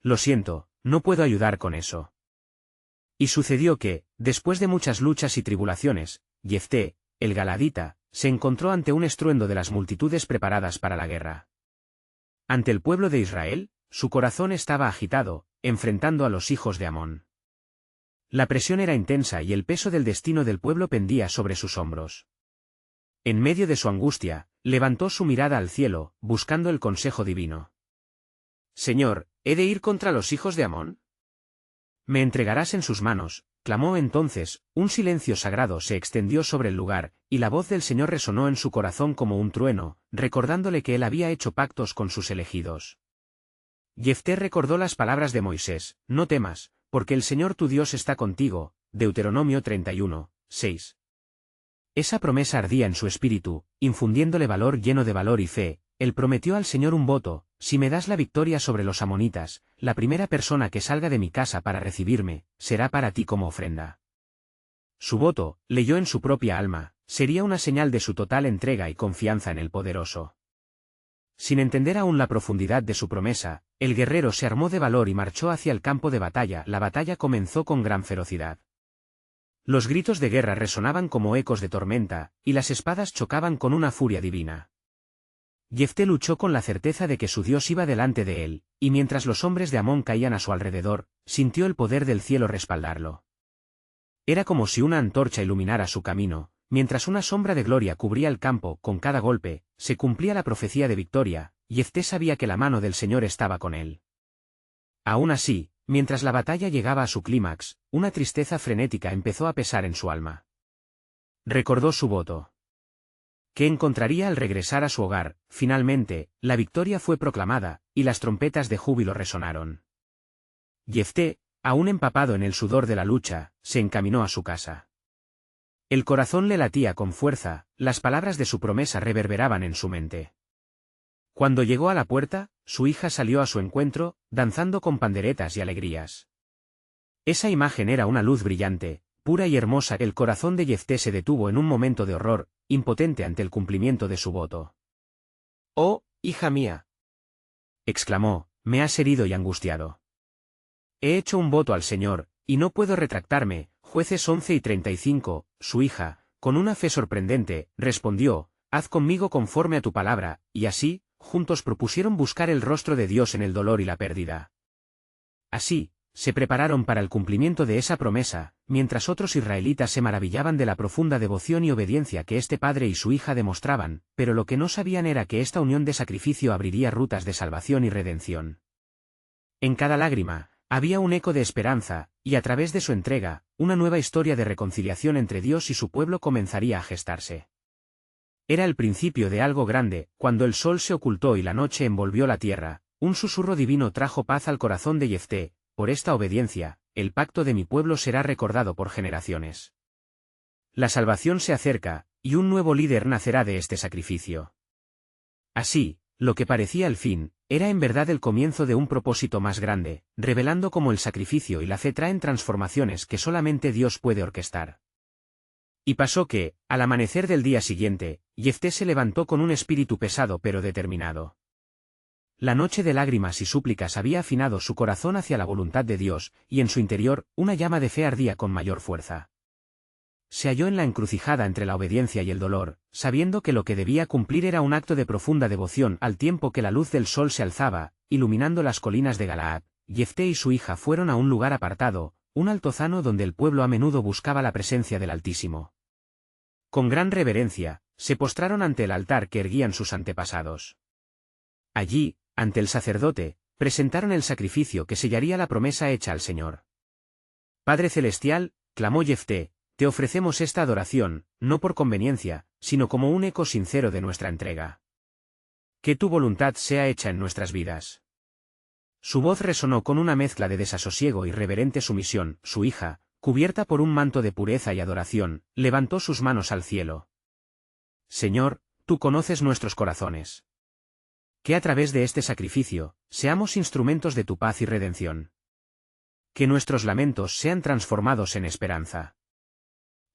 Lo siento, no puedo ayudar con eso. Y sucedió que, después de muchas luchas y tribulaciones, Jefté, el galadita, se encontró ante un estruendo de las multitudes preparadas para la guerra. Ante el pueblo de Israel, su corazón estaba agitado, enfrentando a los hijos de Amón. La presión era intensa y el peso del destino del pueblo pendía sobre sus hombros. En medio de su angustia, levantó su mirada al cielo, buscando el consejo divino. Señor, ¿he de ir contra los hijos de Amón? Me entregarás en sus manos, clamó entonces, un silencio sagrado se extendió sobre el lugar, y la voz del Señor resonó en su corazón como un trueno, recordándole que él había hecho pactos con sus elegidos. Jefté recordó las palabras de Moisés, no temas, porque el Señor tu Dios está contigo, Deuteronomio 31, 6. Esa promesa ardía en su espíritu, infundiéndole valor lleno de valor y fe. Él prometió al Señor un voto: si me das la victoria sobre los amonitas, la primera persona que salga de mi casa para recibirme, será para ti como ofrenda. Su voto, leyó en su propia alma, sería una señal de su total entrega y confianza en el Poderoso. Sin entender aún la profundidad de su promesa, el guerrero se armó de valor y marchó hacia el campo de batalla. La batalla comenzó con gran ferocidad. Los gritos de guerra resonaban como ecos de tormenta, y las espadas chocaban con una furia divina. Jefté luchó con la certeza de que su Dios iba delante de él, y mientras los hombres de Amón caían a su alrededor, sintió el poder del cielo respaldarlo. Era como si una antorcha iluminara su camino, mientras una sombra de gloria cubría el campo. Con cada golpe, se cumplía la profecía de victoria. Jefté sabía que la mano del Señor estaba con él. Aún así, mientras la batalla llegaba a su clímax, una tristeza frenética empezó a pesar en su alma. Recordó su voto. ¿Qué encontraría al regresar a su hogar? Finalmente, la victoria fue proclamada, y las trompetas de júbilo resonaron. Jefté, aún empapado en el sudor de la lucha, se encaminó a su casa. El corazón le latía con fuerza, las palabras de su promesa reverberaban en su mente. Cuando llegó a la puerta, su hija salió a su encuentro, danzando con panderetas y alegrías. Esa imagen era una luz brillante, pura y hermosa. El corazón de Jefté se detuvo en un momento de horror, impotente ante el cumplimiento de su voto. «Oh, hija mía», exclamó, «me has herido y angustiado. He hecho un voto al Señor, y no puedo retractarme». Jueces 11 y 35, su hija, con una fe sorprendente, respondió: «Haz conmigo conforme a tu palabra», y así, juntos propusieron buscar el rostro de Dios en el dolor y la pérdida. Así, se prepararon para el cumplimiento de esa promesa, mientras otros israelitas se maravillaban de la profunda devoción y obediencia que este padre y su hija demostraban, pero lo que no sabían era que esta unión de sacrificio abriría rutas de salvación y redención. En cada lágrima, había un eco de esperanza, y a través de su entrega, una nueva historia de reconciliación entre Dios y su pueblo comenzaría a gestarse. Era el principio de algo grande. Cuando el sol se ocultó y la noche envolvió la tierra, un susurro divino trajo paz al corazón de Jefté: «Por esta obediencia, el pacto de mi pueblo será recordado por generaciones. La salvación se acerca, y un nuevo líder nacerá de este sacrificio». Así, lo que parecía el fin, era en verdad el comienzo de un propósito más grande, revelando cómo el sacrificio y la fe traen transformaciones que solamente Dios puede orquestar. Y pasó que, al amanecer del día siguiente, Jefté se levantó con un espíritu pesado pero determinado. La noche de lágrimas y súplicas había afinado su corazón hacia la voluntad de Dios, y en su interior, una llama de fe ardía con mayor fuerza. Se halló en la encrucijada entre la obediencia y el dolor, sabiendo que lo que debía cumplir era un acto de profunda devoción. Al tiempo que la luz del sol se alzaba, iluminando las colinas de Galaad, Jefté y su hija fueron a un lugar apartado, un altozano donde el pueblo a menudo buscaba la presencia del Altísimo. Con gran reverencia, se postraron ante el altar que erguían sus antepasados. Allí, ante el sacerdote, presentaron el sacrificio que sellaría la promesa hecha al Señor. «Padre Celestial», clamó Jefté, «te ofrecemos esta adoración, no por conveniencia, sino como un eco sincero de nuestra entrega. Que tu voluntad sea hecha en nuestras vidas». Su voz resonó con una mezcla de desasosiego y reverente sumisión. Su hija, cubierta por un manto de pureza y adoración, levantó sus manos al cielo. «Señor, tú conoces nuestros corazones. Que a través de este sacrificio, seamos instrumentos de tu paz y redención. Que nuestros lamentos sean transformados en esperanza.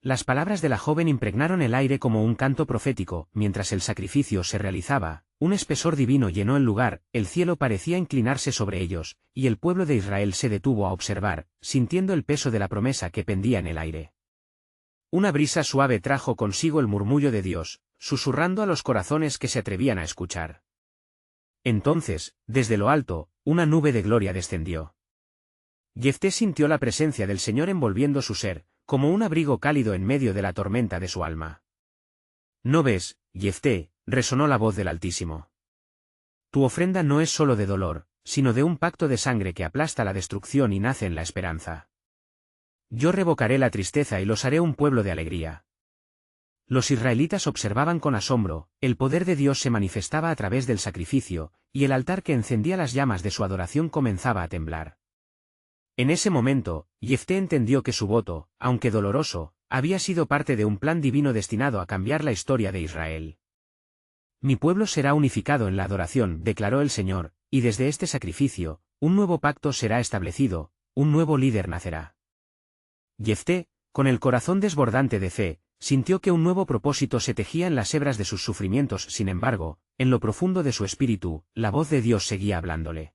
Las palabras de la joven impregnaron el aire como un canto profético. Mientras el sacrificio se realizaba, un espesor divino llenó el lugar, el cielo parecía inclinarse sobre ellos, y el pueblo de Israel se detuvo a observar, sintiendo el peso de la promesa que pendía en el aire. Una brisa suave trajo consigo el murmullo de Dios, susurrando a los corazones que se atrevían a escuchar. Entonces, desde lo alto, una nube de gloria descendió. Jefté sintió la presencia del Señor envolviendo su ser, como un abrigo cálido en medio de la tormenta de su alma. ¿No ves, Jefté?, resonó la voz del Altísimo. Tu ofrenda no es solo de dolor, sino de un pacto de sangre que aplasta la destrucción y nace en la esperanza. Yo revocaré la tristeza y los haré un pueblo de alegría. Los israelitas observaban con asombro, el poder de Dios se manifestaba a través del sacrificio, y el altar que encendía las llamas de su adoración comenzaba a temblar. En ese momento, Jefté entendió que su voto, aunque doloroso, había sido parte de un plan divino destinado a cambiar la historia de Israel. Mi pueblo será unificado en la adoración, declaró el Señor, y desde este sacrificio, un nuevo pacto será establecido, un nuevo líder nacerá. Jefté, con el corazón desbordante de fe, sintió que un nuevo propósito se tejía en las hebras de sus sufrimientos. Sin embargo, en lo profundo de su espíritu, la voz de Dios seguía hablándole.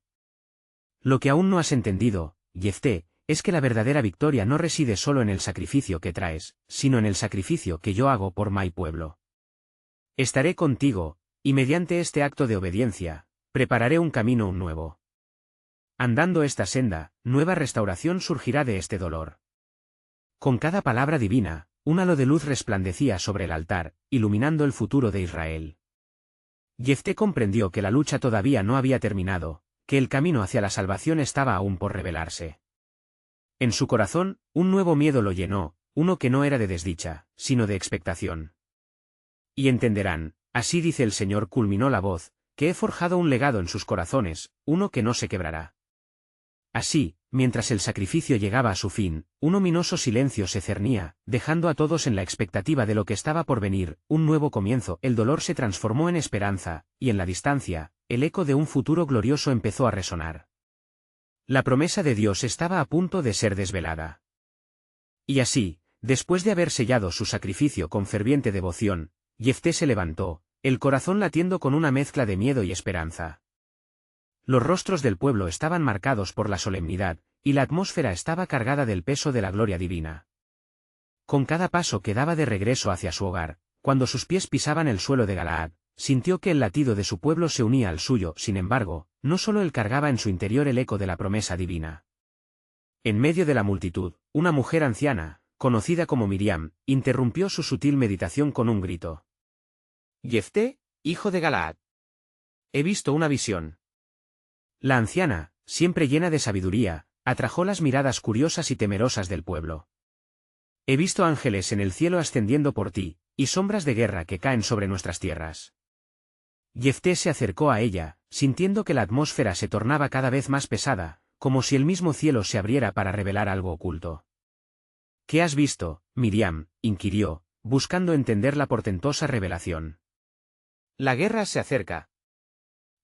Lo que aún no has entendido, Jefté, es que la verdadera victoria no reside solo en el sacrificio que traes, sino en el sacrificio que yo hago por mi pueblo. Estaré contigo, y mediante este acto de obediencia, prepararé un camino nuevo. Andando esta senda, nueva restauración surgirá de este dolor. Con cada palabra divina, un halo de luz resplandecía sobre el altar, iluminando el futuro de Israel. Jefté comprendió que la lucha todavía no había terminado, que el camino hacia la salvación estaba aún por revelarse. En su corazón, un nuevo miedo lo llenó, uno que no era de desdicha, sino de expectación. Y entenderán, así dice el Señor, culminó la voz, que he forjado un legado en sus corazones, uno que no se quebrará. Así, mientras el sacrificio llegaba a su fin, un ominoso silencio se cernía, dejando a todos en la expectativa de lo que estaba por venir, un nuevo comienzo. El dolor se transformó en esperanza, y en la distancia, el eco de un futuro glorioso empezó a resonar. La promesa de Dios estaba a punto de ser desvelada. Y así, después de haber sellado su sacrificio con ferviente devoción, Jefté se levantó, el corazón latiendo con una mezcla de miedo y esperanza. Los rostros del pueblo estaban marcados por la solemnidad, y la atmósfera estaba cargada del peso de la gloria divina. Con cada paso que daba de regreso hacia su hogar, cuando sus pies pisaban el suelo de Galaad, sintió que el latido de su pueblo se unía al suyo. Sin embargo, no solo él cargaba en su interior el eco de la promesa divina. En medio de la multitud, una mujer anciana, conocida como Miriam, interrumpió su sutil meditación con un grito. Jefté, hijo de Galaad. He visto una visión. La anciana, siempre llena de sabiduría, atrajo las miradas curiosas y temerosas del pueblo. He visto ángeles en el cielo ascendiendo por ti, y sombras de guerra que caen sobre nuestras tierras. Jefté se acercó a ella, sintiendo que la atmósfera se tornaba cada vez más pesada, como si el mismo cielo se abriera para revelar algo oculto. ¿Qué has visto, Miriam?, inquirió, buscando entender la portentosa revelación. La guerra se acerca.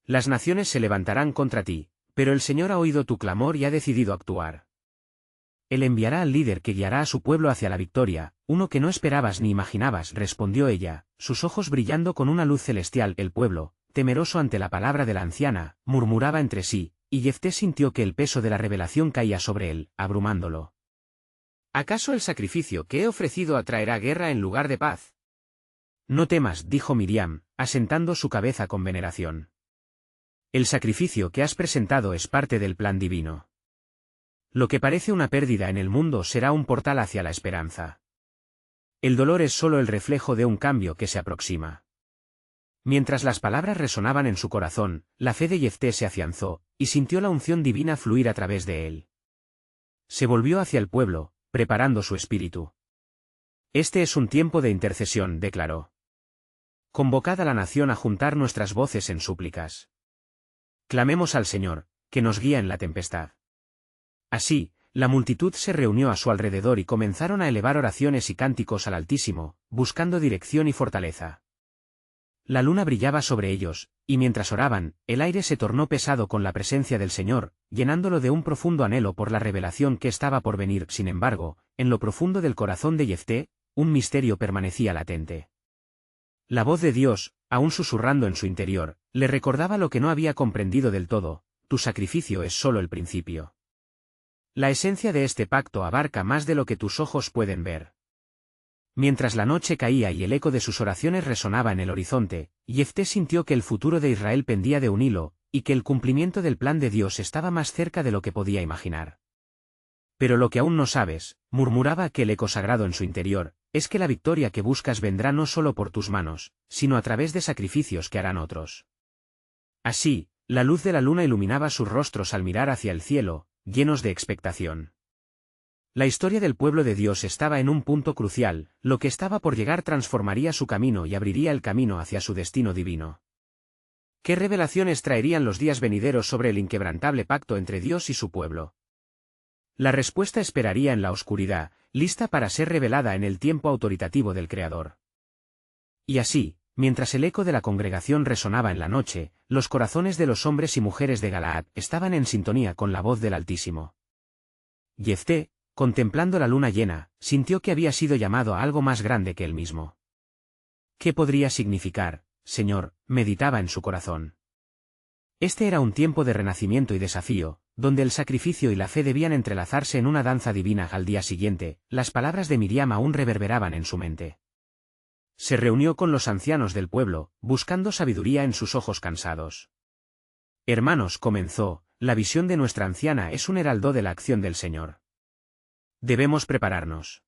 Las naciones se levantarán contra ti, pero el Señor ha oído tu clamor y ha decidido actuar. Él enviará al líder que guiará a su pueblo hacia la victoria, uno que no esperabas ni imaginabas, respondió ella, sus ojos brillando con una luz celestial. El pueblo, temeroso ante la palabra de la anciana, murmuraba entre sí, y Jefté sintió que el peso de la revelación caía sobre él, abrumándolo. ¿Acaso el sacrificio que he ofrecido atraerá guerra en lugar de paz? No temas, dijo Miriam, asentando su cabeza con veneración. El sacrificio que has presentado es parte del plan divino. Lo que parece una pérdida en el mundo será un portal hacia la esperanza. El dolor es solo el reflejo de un cambio que se aproxima. Mientras las palabras resonaban en su corazón, la fe de Jefté se afianzó, y sintió la unción divina fluir a través de él. Se volvió hacia el pueblo, preparando su espíritu. Este es un tiempo de intercesión, declaró. Convocad a la nación a juntar nuestras voces en súplicas. Clamemos al Señor, que nos guía en la tempestad. Así, la multitud se reunió a su alrededor y comenzaron a elevar oraciones y cánticos al Altísimo, buscando dirección y fortaleza. La luna brillaba sobre ellos, y mientras oraban, el aire se tornó pesado con la presencia del Señor, llenándolo de un profundo anhelo por la revelación que estaba por venir. Sin embargo, en lo profundo del corazón de Jefté, un misterio permanecía latente. La voz de Dios, aún susurrando en su interior, le recordaba lo que no había comprendido del todo: tu sacrificio es solo el principio. La esencia de este pacto abarca más de lo que tus ojos pueden ver. Mientras la noche caía y el eco de sus oraciones resonaba en el horizonte, Jefté sintió que el futuro de Israel pendía de un hilo, y que el cumplimiento del plan de Dios estaba más cerca de lo que podía imaginar. Pero lo que aún no sabes, murmuraba aquel eco sagrado en su interior, es que la victoria que buscas vendrá no solo por tus manos, sino a través de sacrificios que harán otros. Así, la luz de la luna iluminaba sus rostros al mirar hacia el cielo, llenos de expectación. La historia del pueblo de Dios estaba en un punto crucial: lo que estaba por llegar transformaría su camino y abriría el camino hacia su destino divino. ¿Qué revelaciones traerían los días venideros sobre el inquebrantable pacto entre Dios y su pueblo? La respuesta esperaría en la oscuridad, lista para ser revelada en el tiempo autoritativo del Creador. Y así, mientras el eco de la congregación resonaba en la noche, los corazones de los hombres y mujeres de Galaad estaban en sintonía con la voz del Altísimo. Jefté, contemplando la luna llena, sintió que había sido llamado a algo más grande que él mismo. ¿Qué podría significar, Señor?, meditaba en su corazón. Este era un tiempo de renacimiento y desafío, donde el sacrificio y la fe debían entrelazarse en una danza divina. Al día siguiente, las palabras de Miriam aún reverberaban en su mente. Se reunió con los ancianos del pueblo, buscando sabiduría en sus ojos cansados. Hermanos, comenzó, la visión de nuestra anciana es un heraldo de la acción del Señor. Debemos prepararnos.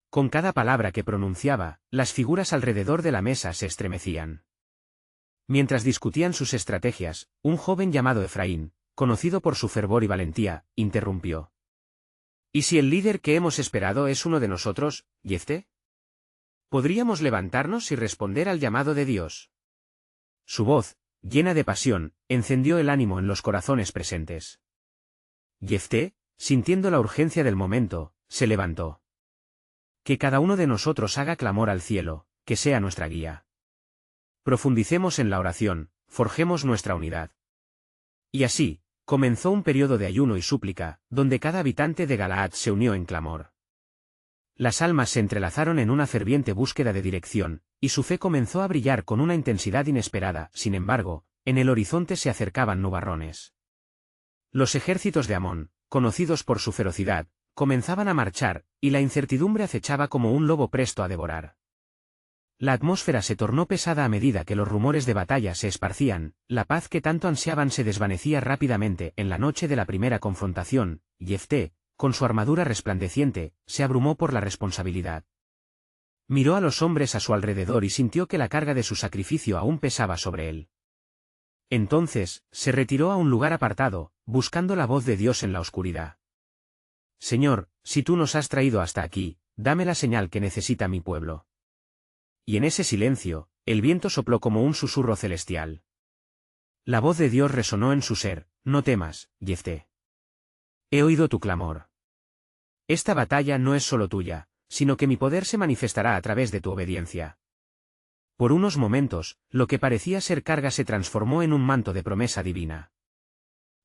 Con cada palabra que pronunciaba, las figuras alrededor de la mesa se estremecían. Mientras discutían sus estrategias, un joven llamado Efraín, conocido por su fervor y valentía, interrumpió. ¿Y si el líder que hemos esperado es uno de nosotros, Jefté? ¿Podríamos levantarnos y responder al llamado de Dios? Su voz, llena de pasión, encendió el ánimo en los corazones presentes. Jefté, sintiendo la urgencia del momento, se levantó. Que cada uno de nosotros haga clamor al cielo, que sea nuestra guía. Profundicemos en la oración, forjemos nuestra unidad. Y así, comenzó un periodo de ayuno y súplica, donde cada habitante de Galaad se unió en clamor. Las almas se entrelazaron en una ferviente búsqueda de dirección, y su fe comenzó a brillar con una intensidad inesperada. Sin embargo, en el horizonte se acercaban nubarrones. Los ejércitos de Amón, conocidos por su ferocidad, comenzaban a marchar, y la incertidumbre acechaba como un lobo presto a devorar. La atmósfera se tornó pesada a medida que los rumores de batalla se esparcían. La paz que tanto ansiaban se desvanecía rápidamente. En la noche de la primera confrontación, Jefté, con su armadura resplandeciente, se abrumó por la responsabilidad. Miró a los hombres a su alrededor y sintió que la carga de su sacrificio aún pesaba sobre él. Entonces, se retiró a un lugar apartado, buscando la voz de Dios en la oscuridad. Señor, si tú nos has traído hasta aquí, dame la señal que necesita mi pueblo. Y en ese silencio, el viento sopló como un susurro celestial. La voz de Dios resonó en su ser: no temas, Jefté. He oído tu clamor. Esta batalla no es solo tuya, sino que mi poder se manifestará a través de tu obediencia. Por unos momentos, lo que parecía ser carga se transformó en un manto de promesa divina.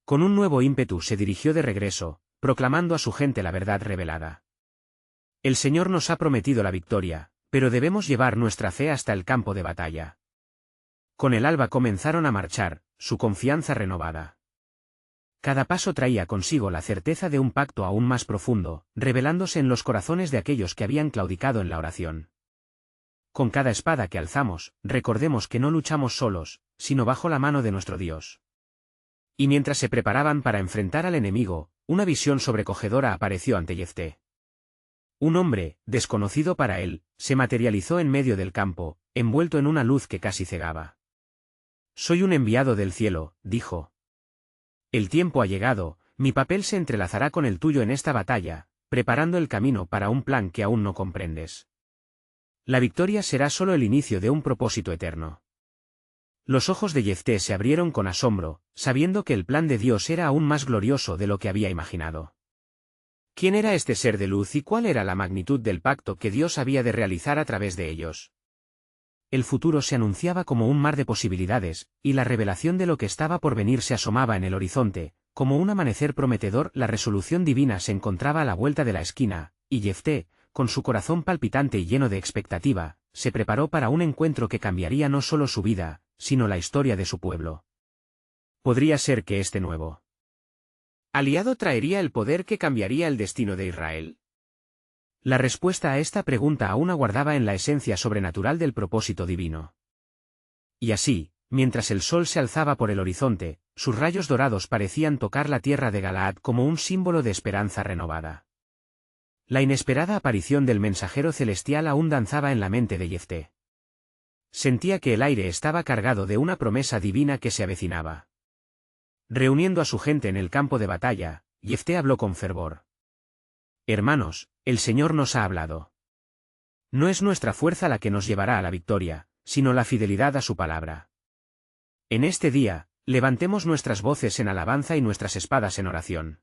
Con un nuevo ímpetu se dirigió de regreso, proclamando a su gente la verdad revelada. El Señor nos ha prometido la victoria, pero debemos llevar nuestra fe hasta el campo de batalla. Con el alba comenzaron a marchar, su confianza renovada. Cada paso traía consigo la certeza de un pacto aún más profundo, revelándose en los corazones de aquellos que habían claudicado en la oración. Con cada espada que alzamos, recordemos que no luchamos solos, sino bajo la mano de nuestro Dios. Y mientras se preparaban para enfrentar al enemigo, una visión sobrecogedora apareció ante Jefté. Un hombre, desconocido para él, se materializó en medio del campo, envuelto en una luz que casi cegaba. Soy un enviado del cielo, dijo. El tiempo ha llegado, mi papel se entrelazará con el tuyo en esta batalla, preparando el camino para un plan que aún no comprendes. La victoria será solo el inicio de un propósito eterno. Los ojos de Jefté se abrieron con asombro, sabiendo que el plan de Dios era aún más glorioso de lo que había imaginado. ¿Quién era este ser de luz y cuál era la magnitud del pacto que Dios había de realizar a través de ellos? El futuro se anunciaba como un mar de posibilidades, y la revelación de lo que estaba por venir se asomaba en el horizonte, como un amanecer prometedor. La resolución divina se encontraba a la vuelta de la esquina, y Jefté, con su corazón palpitante y lleno de expectativa, se preparó para un encuentro que cambiaría no solo su vida, sino la historia de su pueblo. ¿Podría ser que este nuevo aliado traería el poder que cambiaría el destino de Israel? La respuesta a esta pregunta aún aguardaba en la esencia sobrenatural del propósito divino. Y así, mientras el sol se alzaba por el horizonte, sus rayos dorados parecían tocar la tierra de Galaad como un símbolo de esperanza renovada. La inesperada aparición del mensajero celestial aún danzaba en la mente de Jefté. Sentía que el aire estaba cargado de una promesa divina que se avecinaba. Reuniendo a su gente en el campo de batalla, Jefté habló con fervor. Hermanos, el Señor nos ha hablado. No es nuestra fuerza la que nos llevará a la victoria, sino la fidelidad a su palabra. En este día, levantemos nuestras voces en alabanza y nuestras espadas en oración.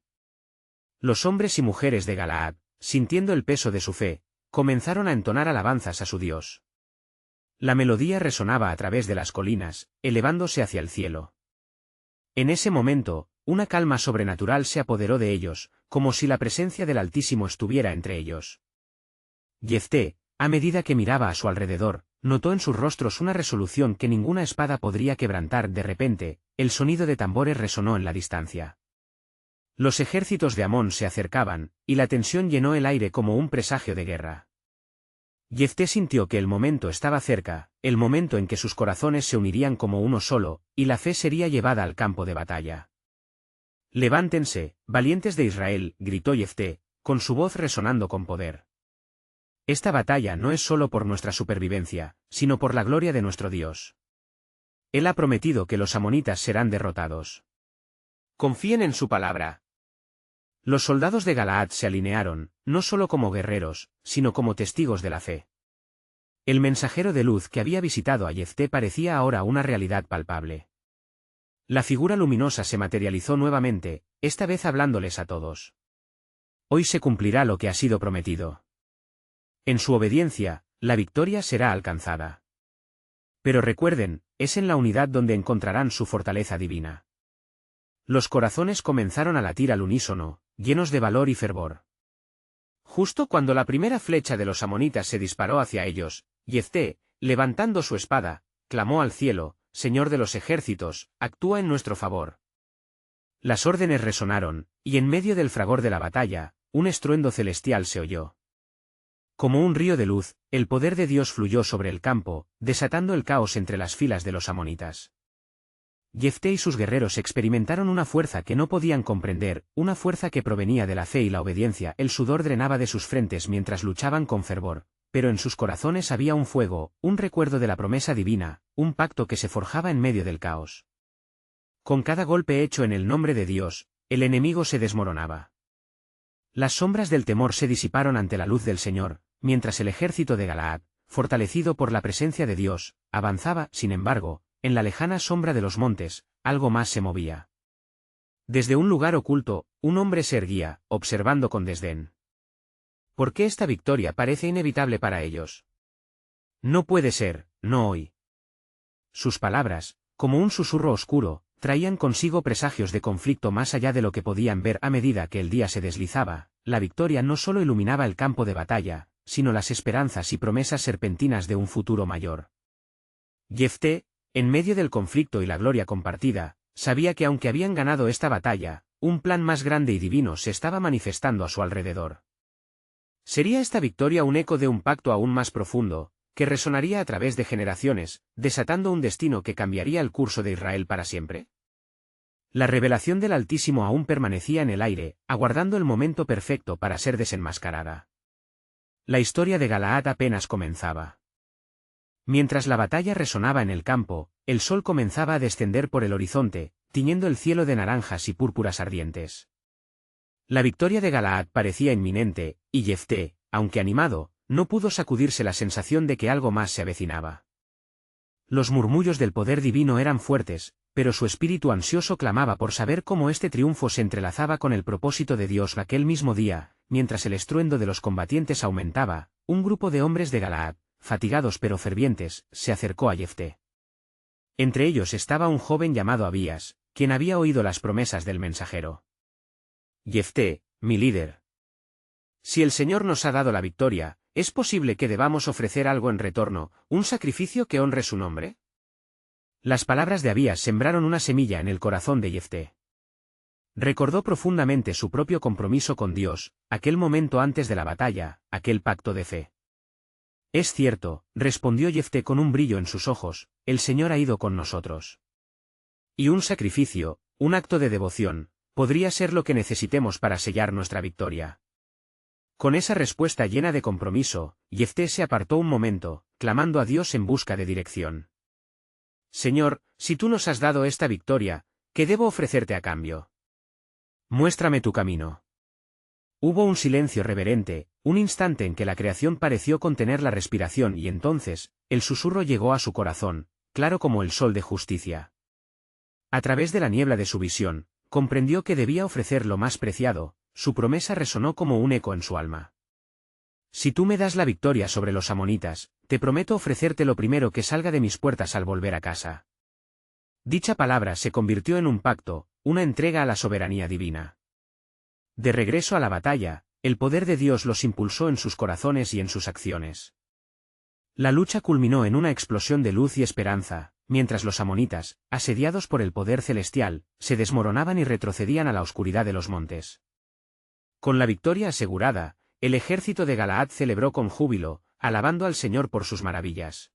Los hombres y mujeres de Galaad, sintiendo el peso de su fe, comenzaron a entonar alabanzas a su Dios. La melodía resonaba a través de las colinas, elevándose hacia el cielo. En ese momento, una calma sobrenatural se apoderó de ellos, como si la presencia del Altísimo estuviera entre ellos. Jefté, a medida que miraba a su alrededor, notó en sus rostros una resolución que ninguna espada podría quebrantar. De repente, el sonido de tambores resonó en la distancia. Los ejércitos de Amón se acercaban, y la tensión llenó el aire como un presagio de guerra. Jefté sintió que el momento estaba cerca, el momento en que sus corazones se unirían como uno solo, y la fe sería llevada al campo de batalla. «Levántense, valientes de Israel», gritó Jefté, con su voz resonando con poder. «Esta batalla no es solo por nuestra supervivencia, sino por la gloria de nuestro Dios. Él ha prometido que los amonitas serán derrotados. Confíen en su palabra». Los soldados de Galaad se alinearon, no solo como guerreros, sino como testigos de la fe. El mensajero de luz que había visitado a Jefté parecía ahora una realidad palpable. La figura luminosa se materializó nuevamente, esta vez hablándoles a todos. Hoy se cumplirá lo que ha sido prometido. En su obediencia, la victoria será alcanzada. Pero recuerden, es en la unidad donde encontrarán su fortaleza divina. Los corazones comenzaron a latir al unísono, llenos de valor y fervor. Justo cuando la primera flecha de los amonitas se disparó hacia ellos, Jefté, levantando su espada, clamó al cielo: «Señor de los ejércitos, actúa en nuestro favor». Las órdenes resonaron, y en medio del fragor de la batalla, un estruendo celestial se oyó. Como un río de luz, el poder de Dios fluyó sobre el campo, desatando el caos entre las filas de los amonitas. Jefté y sus guerreros experimentaron una fuerza que no podían comprender, una fuerza que provenía de la fe y la obediencia. El sudor drenaba de sus frentes mientras luchaban con fervor, pero en sus corazones había un fuego, un recuerdo de la promesa divina, un pacto que se forjaba en medio del caos. Con cada golpe hecho en el nombre de Dios, el enemigo se desmoronaba. Las sombras del temor se disiparon ante la luz del Señor, mientras el ejército de Galaad, fortalecido por la presencia de Dios, avanzaba. Sin embargo, en la lejana sombra de los montes, algo más se movía. Desde un lugar oculto, un hombre se erguía, observando con desdén. ¿Por qué esta victoria parece inevitable para ellos? No puede ser, no hoy. Sus palabras, como un susurro oscuro, traían consigo presagios de conflicto más allá de lo que podían ver. A medida que el día se deslizaba, la victoria no solo iluminaba el campo de batalla, sino las esperanzas y promesas serpentinas de un futuro mayor. Jefté, en medio del conflicto y la gloria compartida, sabía que aunque habían ganado esta batalla, un plan más grande y divino se estaba manifestando a su alrededor. ¿Sería esta victoria un eco de un pacto aún más profundo, que resonaría a través de generaciones, desatando un destino que cambiaría el curso de Israel para siempre? La revelación del Altísimo aún permanecía en el aire, aguardando el momento perfecto para ser desenmascarada. La historia de Galaad apenas comenzaba. Mientras la batalla resonaba en el campo, el sol comenzaba a descender por el horizonte, tiñendo el cielo de naranjas y púrpuras ardientes. La victoria de Galaad parecía inminente, y Jefté, aunque animado, no pudo sacudirse la sensación de que algo más se avecinaba. Los murmullos del poder divino eran fuertes, pero su espíritu ansioso clamaba por saber cómo este triunfo se entrelazaba con el propósito de Dios. Aquel mismo día, mientras el estruendo de los combatientes aumentaba, un grupo de hombres de Galaad, fatigados pero fervientes, se acercó a Jefté. Entre ellos estaba un joven llamado Abías, quien había oído las promesas del mensajero. «Jefté, mi líder», Si el Señor nos ha dado la victoria, ¿es posible que debamos ofrecer algo en retorno, un sacrificio que honre su nombre? Las palabras de Abías sembraron una semilla en el corazón de Jefté. Recordó profundamente su propio compromiso con Dios, aquel momento antes de la batalla, aquel pacto de fe. Es cierto, respondió Jefté con un brillo en sus ojos, el Señor ha ido con nosotros. Y un sacrificio, un acto de devoción, podría ser lo que necesitemos para sellar nuestra victoria. Con esa respuesta llena de compromiso, Jefté se apartó un momento, clamando a Dios en busca de dirección. Señor, si tú nos has dado esta victoria, ¿qué debo ofrecerte a cambio? Muéstrame tu camino. Hubo un silencio reverente, un instante en que la creación pareció contener la respiración y entonces, el susurro llegó a su corazón, claro como el sol de justicia. A través de la niebla de su visión, comprendió que debía ofrecer lo más preciado, su promesa resonó como un eco en su alma. Si tú me das la victoria sobre los amonitas, te prometo ofrecerte lo primero que salga de mis puertas al volver a casa. Dicha palabra se convirtió en un pacto, una entrega a la soberanía divina. De regreso a la batalla, el poder de Dios los impulsó en sus corazones y en sus acciones. La lucha culminó en una explosión de luz y esperanza, mientras los amonitas, asediados por el poder celestial, se desmoronaban y retrocedían a la oscuridad de los montes. Con la victoria asegurada, el ejército de Galaad celebró con júbilo, alabando al Señor por sus maravillas.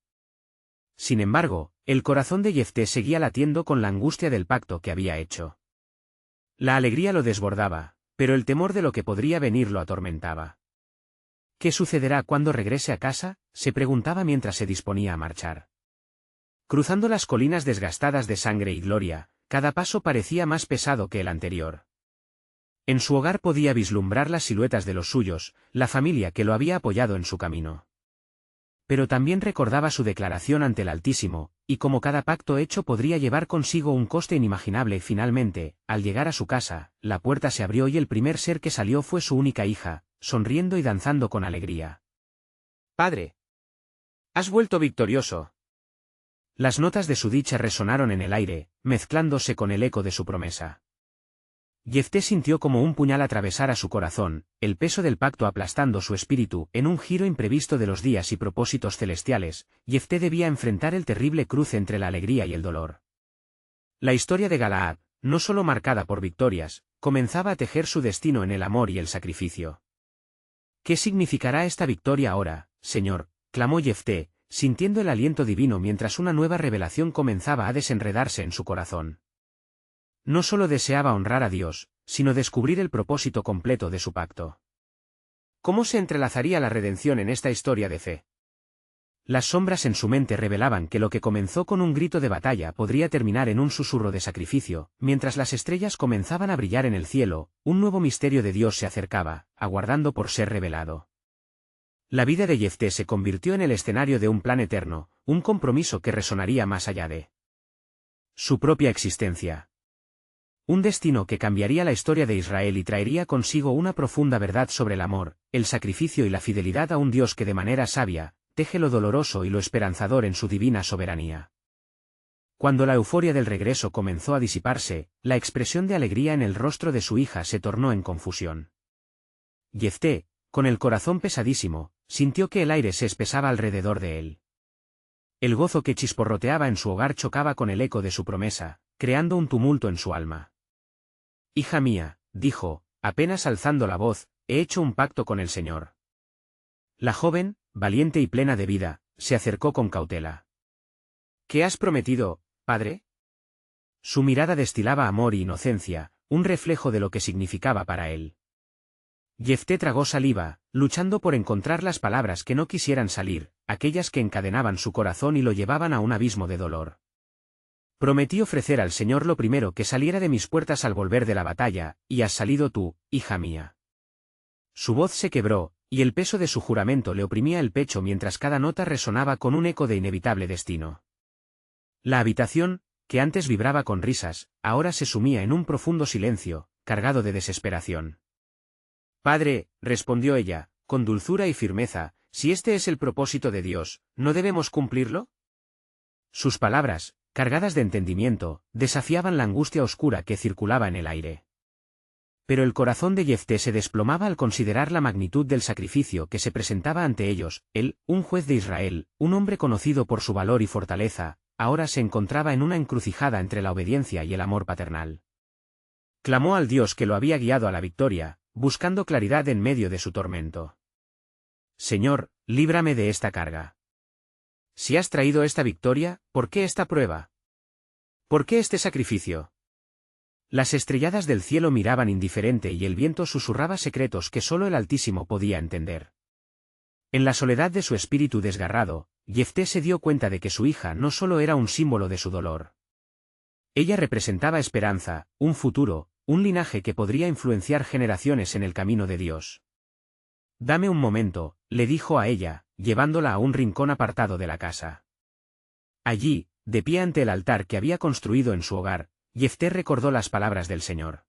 Sin embargo, el corazón de Jefté seguía latiendo con la angustia del pacto que había hecho. La alegría lo desbordaba, pero el temor de lo que podría venir lo atormentaba. ¿Qué sucederá cuando regrese a casa?, se preguntaba mientras se disponía a marchar. Cruzando las colinas desgastadas de sangre y gloria, cada paso parecía más pesado que el anterior. En su hogar podía vislumbrar las siluetas de los suyos, la familia que lo había apoyado en su camino. Pero también recordaba su declaración ante el Altísimo, y como cada pacto hecho podría llevar consigo un coste inimaginable. Finalmente, al llegar a su casa, la puerta se abrió y el primer ser que salió fue su única hija, sonriendo y danzando con alegría. «Padre, has vuelto victorioso». Las notas de su dicha resonaron en el aire, mezclándose con el eco de su promesa. Jefté sintió como un puñal atravesar a su corazón, el peso del pacto aplastando su espíritu. En un giro imprevisto de los días y propósitos celestiales, Jefté debía enfrentar el terrible cruce entre la alegría y el dolor. La historia de Galaad, no solo marcada por victorias, comenzaba a tejer su destino en el amor y el sacrificio. ¿Qué significará esta victoria ahora, Señor?, clamó Jefté, sintiendo el aliento divino mientras una nueva revelación comenzaba a desenredarse en su corazón. No solo deseaba honrar a Dios, sino descubrir el propósito completo de su pacto. ¿Cómo se entrelazaría la redención en esta historia de fe? Las sombras en su mente revelaban que lo que comenzó con un grito de batalla podría terminar en un susurro de sacrificio. Mientras las estrellas comenzaban a brillar en el cielo, un nuevo misterio de Dios se acercaba, aguardando por ser revelado. La vida de Jefté se convirtió en el escenario de un plan eterno, un compromiso que resonaría más allá de su propia existencia. Un destino que cambiaría la historia de Israel y traería consigo una profunda verdad sobre el amor, el sacrificio y la fidelidad a un Dios que de manera sabia, teje lo doloroso y lo esperanzador en su divina soberanía. Cuando la euforia del regreso comenzó a disiparse, la expresión de alegría en el rostro de su hija se tornó en confusión. Jefté, con el corazón pesadísimo, sintió que el aire se espesaba alrededor de él. El gozo que chisporroteaba en su hogar chocaba con el eco de su promesa, creando un tumulto en su alma. «Hija mía», dijo, apenas alzando la voz, «he hecho un pacto con el Señor». La joven, valiente y plena de vida, se acercó con cautela. «¿Qué has prometido, padre?». Su mirada destilaba amor y inocencia, un reflejo de lo que significaba para él. Jefté tragó saliva, luchando por encontrar las palabras que no quisieran salir, aquellas que encadenaban su corazón y lo llevaban a un abismo de dolor. «Prometí ofrecer al Señor lo primero que saliera de mis puertas al volver de la batalla, y has salido tú, hija mía». Su voz se quebró, y el peso de su juramento le oprimía el pecho mientras cada nota resonaba con un eco de inevitable destino. La habitación, que antes vibraba con risas, ahora se sumía en un profundo silencio, cargado de desesperación. «Padre», respondió ella, con dulzura y firmeza, «si este es el propósito de Dios, ¿no debemos cumplirlo?». Sus palabras, cargadas de entendimiento, desafiaban la angustia oscura que circulaba en el aire. Pero el corazón de Jefté se desplomaba al considerar la magnitud del sacrificio que se presentaba ante ellos. Él, un juez de Israel, un hombre conocido por su valor y fortaleza, ahora se encontraba en una encrucijada entre la obediencia y el amor paternal. Clamó al Dios que lo había guiado a la victoria, buscando claridad en medio de su tormento. Señor, líbrame de esta carga. Si has traído esta victoria, ¿por qué esta prueba? ¿Por qué este sacrificio? Las estrelladas del cielo miraban indiferente y el viento susurraba secretos que solo el Altísimo podía entender. En la soledad de su espíritu desgarrado, Jefté se dio cuenta de que su hija no solo era un símbolo de su dolor. Ella representaba esperanza, un futuro, un linaje que podría influenciar generaciones en el camino de Dios. Dame un momento, le dijo a ella, llevándola a un rincón apartado de la casa. Allí, de pie ante el altar que había construido en su hogar, Jefté recordó las palabras del Señor.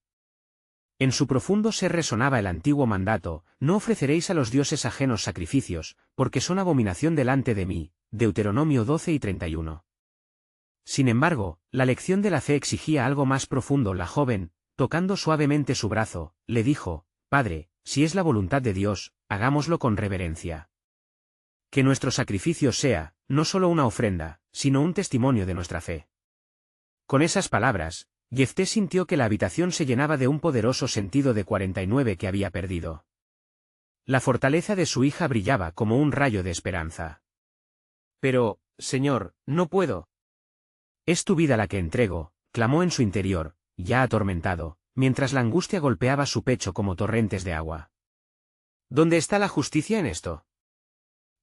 En su profundo ser resonaba el antiguo mandato: no ofreceréis a los dioses ajenos sacrificios, porque son abominación delante de mí. Deuteronomio 12 y 31. Sin embargo, la lección de la fe exigía algo más profundo. La joven, tocando suavemente su brazo, le dijo: Padre, si es la voluntad de Dios, hagámoslo con reverencia. Que nuestro sacrificio sea, no solo una ofrenda, sino un testimonio de nuestra fe. Con esas palabras, Jefté sintió que la habitación se llenaba de un poderoso sentido de 49 que había perdido. La fortaleza de su hija brillaba como un rayo de esperanza. Pero, Señor, no puedo. Es tu vida la que entrego, clamó en su interior, ya atormentado, mientras la angustia golpeaba su pecho como torrentes de agua. ¿Dónde está la justicia en esto?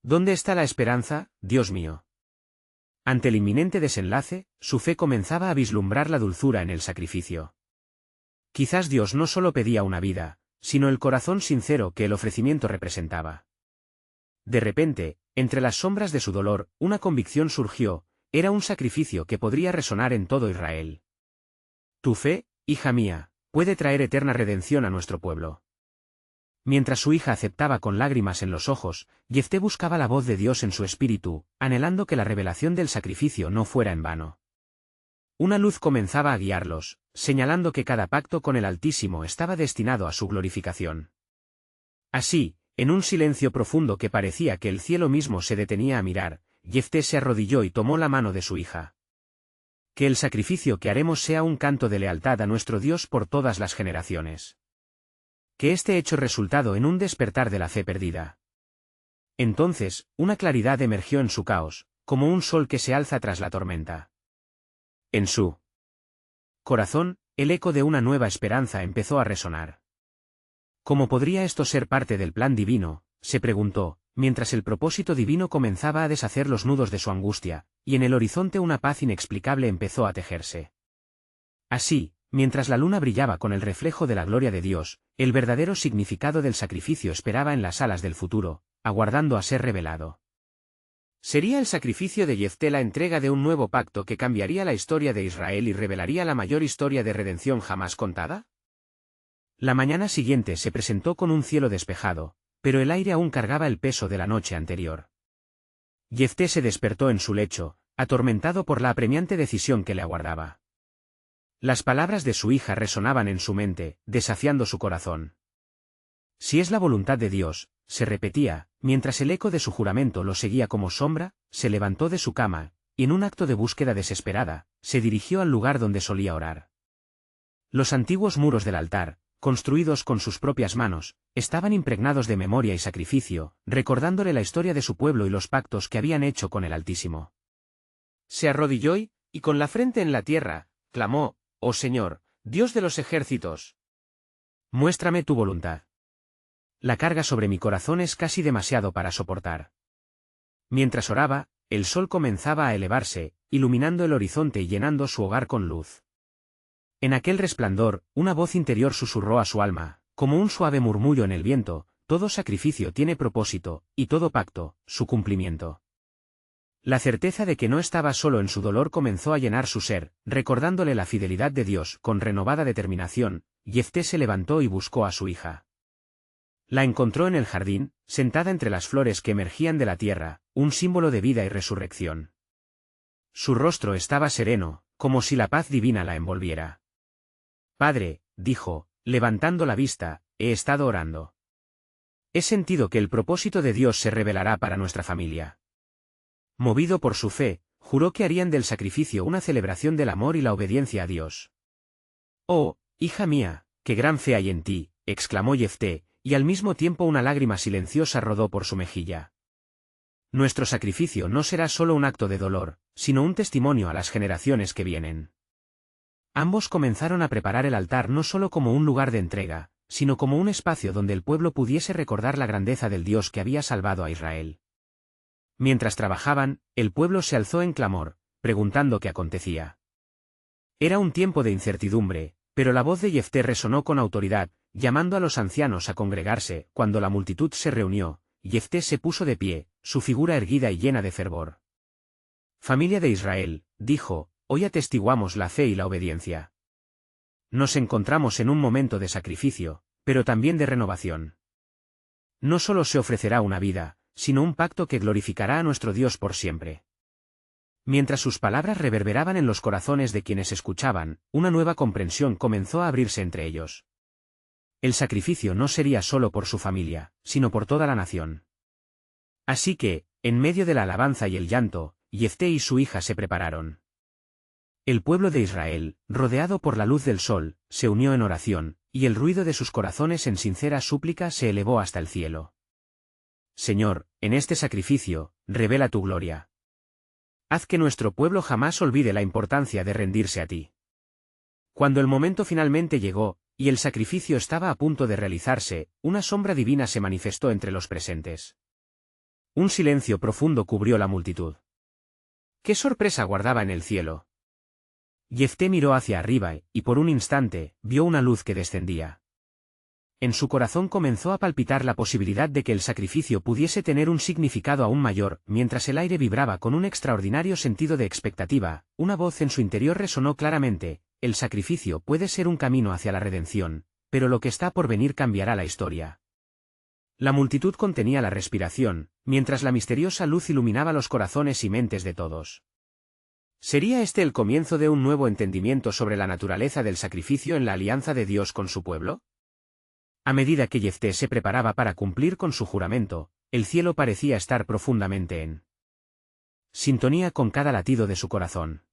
¿Dónde está la esperanza, Dios mío? Ante el inminente desenlace, su fe comenzaba a vislumbrar la dulzura en el sacrificio. Quizás Dios no solo pedía una vida, sino el corazón sincero que el ofrecimiento representaba. De repente, entre las sombras de su dolor, una convicción surgió: era un sacrificio que podría resonar en todo Israel. Tu fe, hija mía, puede traer eterna redención a nuestro pueblo. Mientras su hija aceptaba con lágrimas en los ojos, Jefté buscaba la voz de Dios en su espíritu, anhelando que la revelación del sacrificio no fuera en vano. Una luz comenzaba a guiarlos, señalando que cada pacto con el Altísimo estaba destinado a su glorificación. Así, en un silencio profundo que parecía que el cielo mismo se detenía a mirar, Jefté se arrodilló y tomó la mano de su hija. Que el sacrificio que haremos sea un canto de lealtad a nuestro Dios por todas las generaciones. Que este hecho resultado en un despertar de la fe perdida. Entonces, una claridad emergió en su caos, como un sol que se alza tras la tormenta. En su corazón, el eco de una nueva esperanza empezó a resonar. ¿Cómo podría esto ser parte del plan divino?, se preguntó, mientras el propósito divino comenzaba a deshacer los nudos de su angustia, y en el horizonte una paz inexplicable empezó a tejerse. Así, mientras la luna brillaba con el reflejo de la gloria de Dios, el verdadero significado del sacrificio esperaba en las alas del futuro, aguardando a ser revelado. ¿Sería el sacrificio de Jefté la entrega de un nuevo pacto que cambiaría la historia de Israel y revelaría la mayor historia de redención jamás contada? La mañana siguiente se presentó con un cielo despejado, pero el aire aún cargaba el peso de la noche anterior. Jefté se despertó en su lecho, atormentado por la apremiante decisión que le aguardaba. Las palabras de su hija resonaban en su mente, desafiando su corazón. Si es la voluntad de Dios, se repetía, mientras el eco de su juramento lo seguía como sombra, se levantó de su cama, y en un acto de búsqueda desesperada, se dirigió al lugar donde solía orar. Los antiguos muros del altar, construidos con sus propias manos, estaban impregnados de memoria y sacrificio, recordándole la historia de su pueblo y los pactos que habían hecho con el Altísimo. Se arrodilló y, con la frente en la tierra, clamó: «Oh Señor, Dios de los ejércitos, muéstrame tu voluntad. La carga sobre mi corazón es casi demasiado para soportar». Mientras oraba, el sol comenzaba a elevarse, iluminando el horizonte y llenando su hogar con luz. En aquel resplandor, una voz interior susurró a su alma, como un suave murmullo en el viento: todo sacrificio tiene propósito, y todo pacto, su cumplimiento. La certeza de que no estaba solo en su dolor comenzó a llenar su ser, recordándole la fidelidad de Dios. Con renovada determinación, Jefté se levantó y buscó a su hija. La encontró en el jardín, sentada entre las flores que emergían de la tierra, un símbolo de vida y resurrección. Su rostro estaba sereno, como si la paz divina la envolviera. «Padre», dijo, Levantando la vista, he estado orando. He sentido que el propósito de Dios se revelará para nuestra familia. Movido por su fe, juró que harían del sacrificio una celebración del amor y la obediencia a Dios. «Oh, hija mía, qué gran fe hay en ti», exclamó Jefté, y al mismo tiempo una lágrima silenciosa rodó por su mejilla. Nuestro sacrificio no será solo un acto de dolor, sino un testimonio a las generaciones que vienen. Ambos comenzaron a preparar el altar no solo como un lugar de entrega, sino como un espacio donde el pueblo pudiese recordar la grandeza del Dios que había salvado a Israel. Mientras trabajaban, el pueblo se alzó en clamor, preguntando qué acontecía. Era un tiempo de incertidumbre, pero la voz de Jefté resonó con autoridad, llamando a los ancianos a congregarse. Cuando la multitud se reunió, Jefté se puso de pie, su figura erguida y llena de fervor. «Familia de Israel», dijo, «hoy atestiguamos la fe y la obediencia. Nos encontramos en un momento de sacrificio, pero también de renovación. No solo se ofrecerá una vida, sino un pacto que glorificará a nuestro Dios por siempre». Mientras sus palabras reverberaban en los corazones de quienes escuchaban, una nueva comprensión comenzó a abrirse entre ellos. El sacrificio no sería solo por su familia, sino por toda la nación. Así que, en medio de la alabanza y el llanto, Jefté y su hija se prepararon. El pueblo de Israel, rodeado por la luz del sol, se unió en oración, y el ruido de sus corazones en sincera súplica se elevó hasta el cielo. «Señor, en este sacrificio, revela tu gloria. Haz que nuestro pueblo jamás olvide la importancia de rendirse a ti». Cuando el momento finalmente llegó, y el sacrificio estaba a punto de realizarse, una sombra divina se manifestó entre los presentes. Un silencio profundo cubrió la multitud. ¿Qué sorpresa guardaba en el cielo? Jefté miró hacia arriba y, por un instante, vio una luz que descendía. En su corazón comenzó a palpitar la posibilidad de que el sacrificio pudiese tener un significado aún mayor. Mientras el aire vibraba con un extraordinario sentido de expectativa, una voz en su interior resonó claramente: «El sacrificio puede ser un camino hacia la redención, pero lo que está por venir cambiará la historia». La multitud contenía la respiración, mientras la misteriosa luz iluminaba los corazones y mentes de todos. ¿Sería este el comienzo de un nuevo entendimiento sobre la naturaleza del sacrificio en la alianza de Dios con su pueblo? A medida que Jefté se preparaba para cumplir con su juramento, el cielo parecía estar profundamente en sintonía con cada latido de su corazón.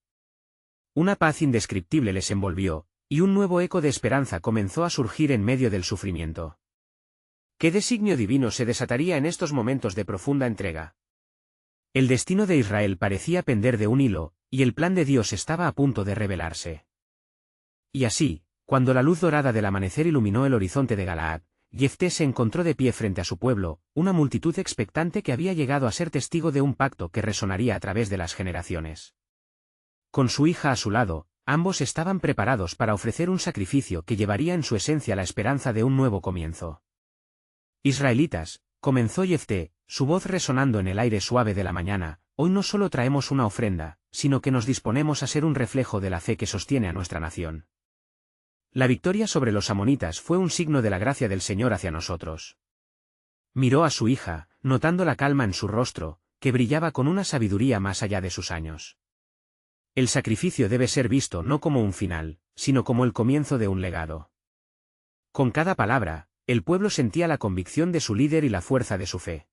Una paz indescriptible les envolvió, y un nuevo eco de esperanza comenzó a surgir en medio del sufrimiento. ¿Qué designio divino se desataría en estos momentos de profunda entrega? El destino de Israel parecía pender de un hilo, y el plan de Dios estaba a punto de revelarse. Y así, cuando la luz dorada del amanecer iluminó el horizonte de Galaad, Jefté se encontró de pie frente a su pueblo, una multitud expectante que había llegado a ser testigo de un pacto que resonaría a través de las generaciones. Con su hija a su lado, ambos estaban preparados para ofrecer un sacrificio que llevaría en su esencia la esperanza de un nuevo comienzo. «Israelitas», comenzó Jefté, su voz resonando en el aire suave de la mañana, «hoy no solo traemos una ofrenda, sino que nos disponemos a ser un reflejo de la fe que sostiene a nuestra nación». La victoria sobre los amonitas fue un signo de la gracia del Señor hacia nosotros. Miró a su hija, notando la calma en su rostro, que brillaba con una sabiduría más allá de sus años. El sacrificio debe ser visto no como un final, sino como el comienzo de un legado. Con cada palabra, el pueblo sentía la convicción de su líder y la fuerza de su fe.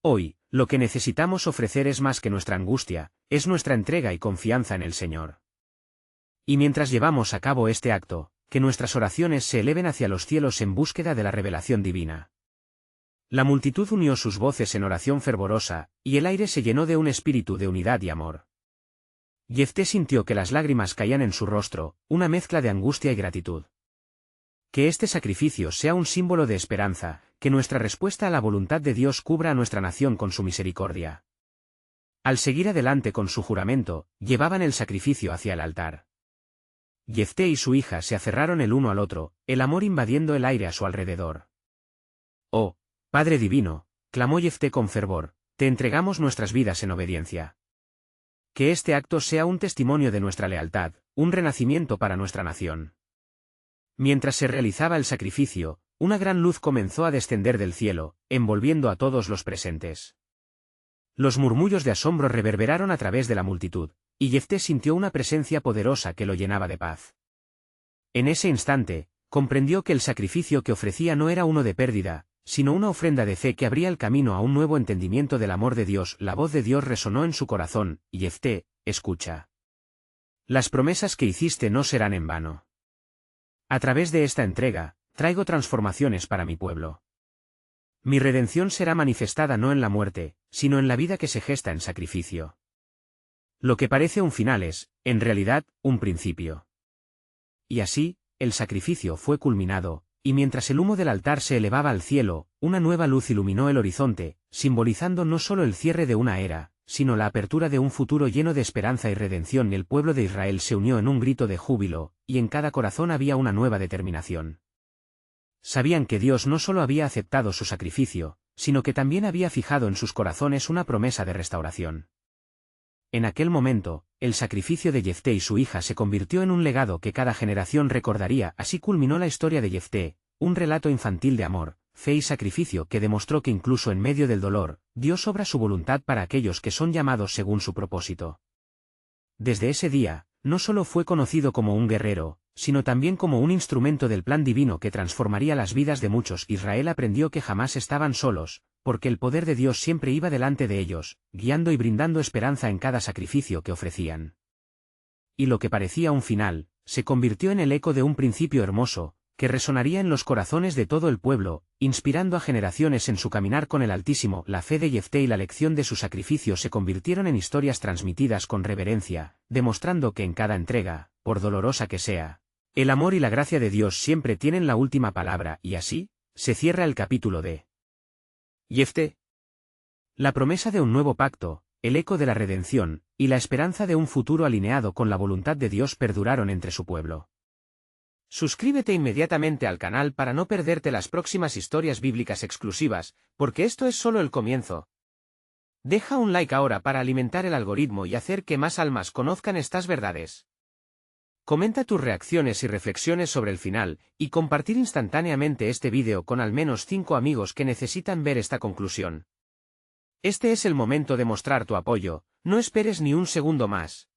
Hoy, lo que necesitamos ofrecer es más que nuestra angustia, es nuestra entrega y confianza en el Señor. Y mientras llevamos a cabo este acto, que nuestras oraciones se eleven hacia los cielos en búsqueda de la revelación divina. La multitud unió sus voces en oración fervorosa, y el aire se llenó de un espíritu de unidad y amor. Jefté sintió que las lágrimas caían en su rostro, una mezcla de angustia y gratitud. Que este sacrificio sea un símbolo de esperanza, que nuestra respuesta a la voluntad de Dios cubra a nuestra nación con su misericordia. Al seguir adelante con su juramento, llevaban el sacrificio hacia el altar. Jefté y su hija se aferraron el uno al otro, el amor invadiendo el aire a su alrededor. «Oh, Padre Divino», clamó Jefté con fervor, «te entregamos nuestras vidas en obediencia. Que este acto sea un testimonio de nuestra lealtad, un renacimiento para nuestra nación». Mientras se realizaba el sacrificio, una gran luz comenzó a descender del cielo, envolviendo a todos los presentes. Los murmullos de asombro reverberaron a través de la multitud, y Jefté sintió una presencia poderosa que lo llenaba de paz. En ese instante, comprendió que el sacrificio que ofrecía no era uno de pérdida, sino una ofrenda de fe que abría el camino a un nuevo entendimiento del amor de Dios. La voz de Dios resonó en su corazón: Jefté, escucha. Las promesas que hiciste no serán en vano. A través de esta entrega, traigo transformaciones para mi pueblo. Mi redención será manifestada no en la muerte, sino en la vida que se gesta en sacrificio. Lo que parece un final es, en realidad, un principio. Y así, el sacrificio fue culminado, y mientras el humo del altar se elevaba al cielo, una nueva luz iluminó el horizonte, simbolizando no solo el cierre de una era, sino la apertura de un futuro lleno de esperanza y redención. El pueblo de Israel se unió en un grito de júbilo, y en cada corazón había una nueva determinación. Sabían que Dios no solo había aceptado su sacrificio, sino que también había fijado en sus corazones una promesa de restauración. En aquel momento, el sacrificio de Jefté y su hija se convirtió en un legado que cada generación recordaría. Así culminó la historia de Jefté, un relato infantil de amor, fe y sacrificio que demostró que incluso en medio del dolor, Dios obra su voluntad para aquellos que son llamados según su propósito. Desde ese día, no solo fue conocido como un guerrero, sino también como un instrumento del plan divino que transformaría las vidas de muchos. Israel aprendió que jamás estaban solos, porque el poder de Dios siempre iba delante de ellos, guiando y brindando esperanza en cada sacrificio que ofrecían. Y lo que parecía un final, se convirtió en el eco de un principio hermoso, que resonaría en los corazones de todo el pueblo, inspirando a generaciones en su caminar con el Altísimo. La fe de Jefté y la lección de su sacrificio se convirtieron en historias transmitidas con reverencia, demostrando que en cada entrega, por dolorosa que sea, el amor y la gracia de Dios siempre tienen la última palabra. Y así, se cierra el capítulo de Jefté. La promesa de un nuevo pacto, el eco de la redención, y la esperanza de un futuro alineado con la voluntad de Dios perduraron entre su pueblo. Suscríbete inmediatamente al canal para no perderte las próximas historias bíblicas exclusivas, porque esto es solo el comienzo. Deja un like ahora para alimentar el algoritmo y hacer que más almas conozcan estas verdades. Comenta tus reacciones y reflexiones sobre el final, y compartir instantáneamente este vídeo con al menos 5 amigos que necesitan ver esta conclusión. Este es el momento de mostrar tu apoyo, no esperes ni un segundo más.